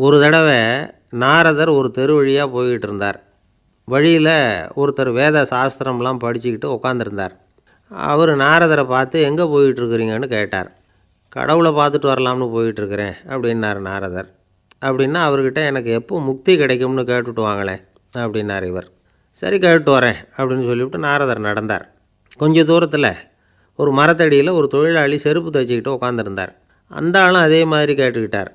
ஒரு தடவை நாரதர் ஒரு தெரு வழியாக போய்கிட்டு இருந்தார். வழியில் ஒருத்தர் வேத சாஸ்திரம்லாம் படிச்சுக்கிட்டு உட்காந்துருந்தார். அவர் நாரதரை பார்த்து எங்கே போயிட்டுருக்குறீங்கன்னு கேட்டார். கடவுளை பார்த்துட்டு வரலாம்னு போயிட்டுருக்கிறேன் அப்படின்னார் நாரதர். அப்படின்னா அவர்கிட்ட எனக்கு எப்போ முக்தி கிடைக்கும்னு கேட்டுட்டு வாங்களேன் அப்படின்னார் இவர். சரி கேட்டு வரேன் அப்படின்னு சொல்லிவிட்டு நாரதர் நடந்தார். கொஞ்சம் தூரத்தில் ஒரு மரத்தடியில் ஒரு தொழிலாளி செருப்பு தைச்சிக்கிட்டு உட்காந்துருந்தார். அந்த ஆளும் அதே மாதிரி கேட்டுக்கிட்டார்.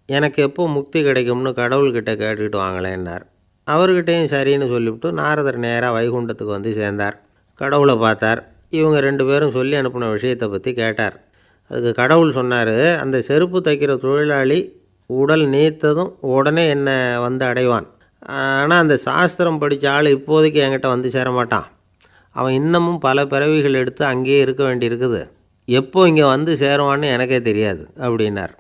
எனக்கு எப்போ முக்தி கிடைக்கும்னு கடவுள்கிட்ட கேட்டுக்கிட்டு வாங்களேன்னார். அவர்கிட்டையும் சரின்னு சொல்லிவிட்டு நாரதர் நேராக வைகுண்டத்துக்கு வந்து சேர்ந்தார். கடவுளை பார்த்தார். இவங்க 2 பேரும் சொல்லி அனுப்பின விஷயத்தை பற்றி கேட்டார். அதுக்கு கடவுள் சொன்னார், அந்த செருப்பு தைக்கிற தொழிலாளி உடல் நீத்ததும் உடனே என்னை வந்து அடைவான். ஆனால் அந்த சாஸ்திரம் படித்த ஆள் இப்போதைக்கு என்கிட்ட வந்து சேர மாட்டான். அவன் இன்னமும் பல பிறவிகள் எடுத்து அங்கேயே இருக்க வேண்டியிருக்குது. எப்போ இங்கே வந்து சேருவான்னு எனக்கே தெரியாது அப்படின்னார்.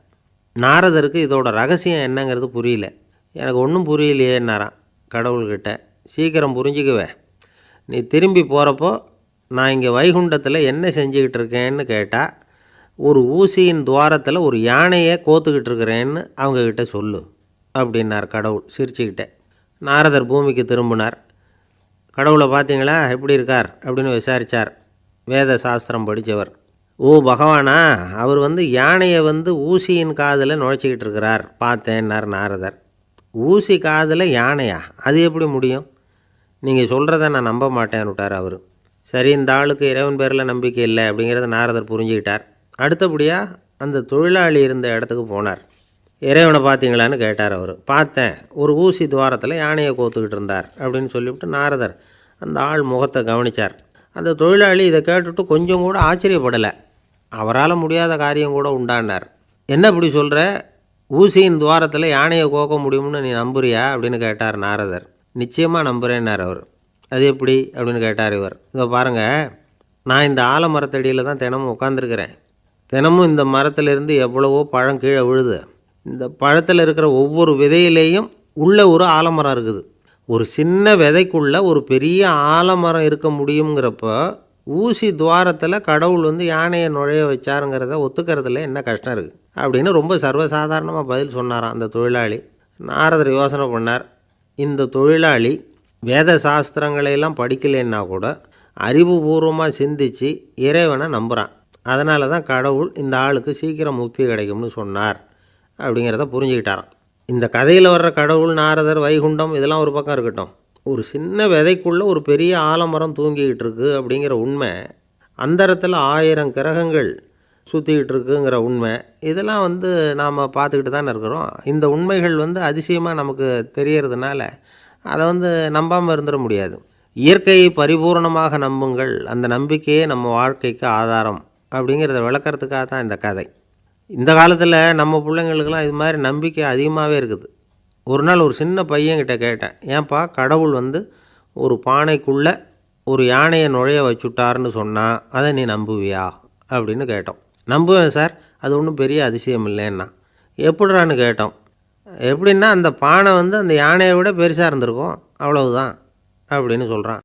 நாரதருக்கு இதோட ரகசியம் என்னங்கிறது புரியல. எனக்கு ஒன்றும் புரியலையேன்னாரான் கடவுள்கிட்ட. சீக்கிரம் புரிஞ்சுக்குவேன். நீ திரும்பி போகிறப்போ நான் இங்கே வைகுண்டத்தில் என்ன செஞ்சுக்கிட்டு இருக்கேன்னு கேட்டால், ஒரு ஊசியின் துவாரத்தில் ஒரு யானையை கோத்துக்கிட்டு இருக்கிறேன்னு அவங்கக்கிட்ட சொல்லு அப்படின்னார் கடவுள் சிரிச்சுக்கிட்டே. நாரதர் பூமிக்கு திரும்பினார். கடவுளை பார்த்தீங்களா, எப்படி இருக்கார் அப்படின்னு விசாரித்தார் வேத சாஸ்திரம் படித்தவர். ஓ பகவானா, அவர் யானையை ஊசியின் காதில் நுழைச்சிக்கிட்டு இருக்கிறார் பார்த்தேன்னார் நாரதர். ஊசி காதில் யானையா? அது எப்படி முடியும்? நீங்கள் சொல்கிறத நான் நம்ப மாட்டேன்னு விட்டார் அவர். சரி, இந்த ஆளுக்கு இறைவன் பேரில் நம்பிக்கை இல்லை அப்படிங்கிறத நாரதர் புரிஞ்சுக்கிட்டார். அடுத்தபடியாக அந்த தொழிலாளி இருந்த இடத்துக்கு போனார். இறைவனை பார்த்தீங்களான்னு கேட்டார் அவர். பார்த்தேன், ஒரு ஊசி துவாரத்தில் யானையை கோத்துக்கிட்டு இருந்தார் அப்படின்னு சொல்லிவிட்டு நாரதர் அந்த ஆள் முகத்தை கவனித்தார். அந்த தொழிலாளி இதை கேட்டுட்டு கொஞ்சம் கூட ஆச்சரியப்படலை. அவரால் முடியாத காரியம் கூட உண்டானார். என்ன இப்படி சொல்கிற? ஊசியின் துவாரத்தில் யானையை கோக்க முடியும்னு நீ நம்புறியா அப்படின்னு கேட்டார் நாரதர். நிச்சயமாக நம்புகிறேன்னார் அவர். அது எப்படி அப்படின்னு கேட்டார் இவர். இதை பாருங்கள், நான் இந்த ஆலமரத்தடியில் தான் தினமும் உட்காந்துருக்கிறேன். தினமும் இந்த மரத்திலிருந்து எவ்வளவோ பழம் கீழே விழுது. இந்த பழத்தில் இருக்கிற ஒவ்வொரு விதையிலேயும் உள்ள ஒரு ஆலமரம் இருக்குது. ஒரு சின்ன விதைக்குள்ளே ஒரு பெரிய ஆலமரம் இருக்க முடியுங்கிறப்போ ஊசி துவாரத்தில் கடவுள் யானையை நுழைய வச்சாருங்கிறத ஒத்துக்கிறதுல என்ன கஷ்டம் இருக்குது அப்படின்னு ரொம்ப சர்வசாதாரணமாக பதில் சொன்னாராம் அந்த தொழிலாளி. நாரதர் யோசனை பண்ணார். இந்த தொழிலாளி வேத சாஸ்திரங்களையெல்லாம் படிக்கலைன்னா கூட அறிவுபூர்வமாக சிந்தித்து இறைவனை நம்புகிறான். அதனால தான் கடவுள் இந்த ஆளுக்கு சீக்கிரம் முக்தி கிடைக்கும்னு சொன்னார் அப்படிங்கிறத புரிஞ்சுக்கிட்டாராம். இந்த கதையில் வர்ற கடவுள், நாரதர், வைகுண்டம் இதெல்லாம் ஒரு பக்கம் இருக்கட்டும், ஒரு சின்ன விதைக்குள்ளே ஒரு பெரிய ஆலமரம் தூங்கிக்கிட்டு இருக்குது அப்படிங்கிற உண்மை, அந்தரத்தில் 1000 கிரகங்கள் சுற்றிக்கிட்டு இருக்குங்கிற உண்மை, இதெல்லாம் நாம் பார்த்துக்கிட்டு தானே இருக்கிறோம். இந்த உண்மைகள் அதிசயமாக நமக்கு தெரியறதுனால அதை நம்பாமல் இருந்துட முடியாது. இயற்கையை பரிபூர்ணமாக நம்புங்கள், அந்த நம்பிக்கையே நம்ம வாழ்க்கைக்கு ஆதாரம் அப்படிங்கிறத விளக்கிறதுக்காக தான் இந்த கதை. இந்த காலத்தில் நம்ம பிள்ளைங்களுக்கெல்லாம் இது மாதிரி நம்பிக்கை அதிகமாகவே இருக்குது. ஒரு நாள் ஒரு சின்ன பையன்கிட்ட கேட்டேன், ஏன்பா கடவுள் ஒரு பானைக்குள்ளே ஒரு யானையை நுழைய வச்சுட்டாருன்னு சொன்னால் அதை நீ நம்புவியா அப்படின்னு கேட்டோம். நம்புவேன் சார், அது ஒன்றும் பெரிய அதிசயம் இல்லைன்னா. எப்படிறான்னு கேட்டோம். எப்படின்னா அந்த பானை அந்த யானையை விட பெருசாக இருந்திருக்கும், அவ்வளவுதான் அப்படின்னு சொல்கிறான்.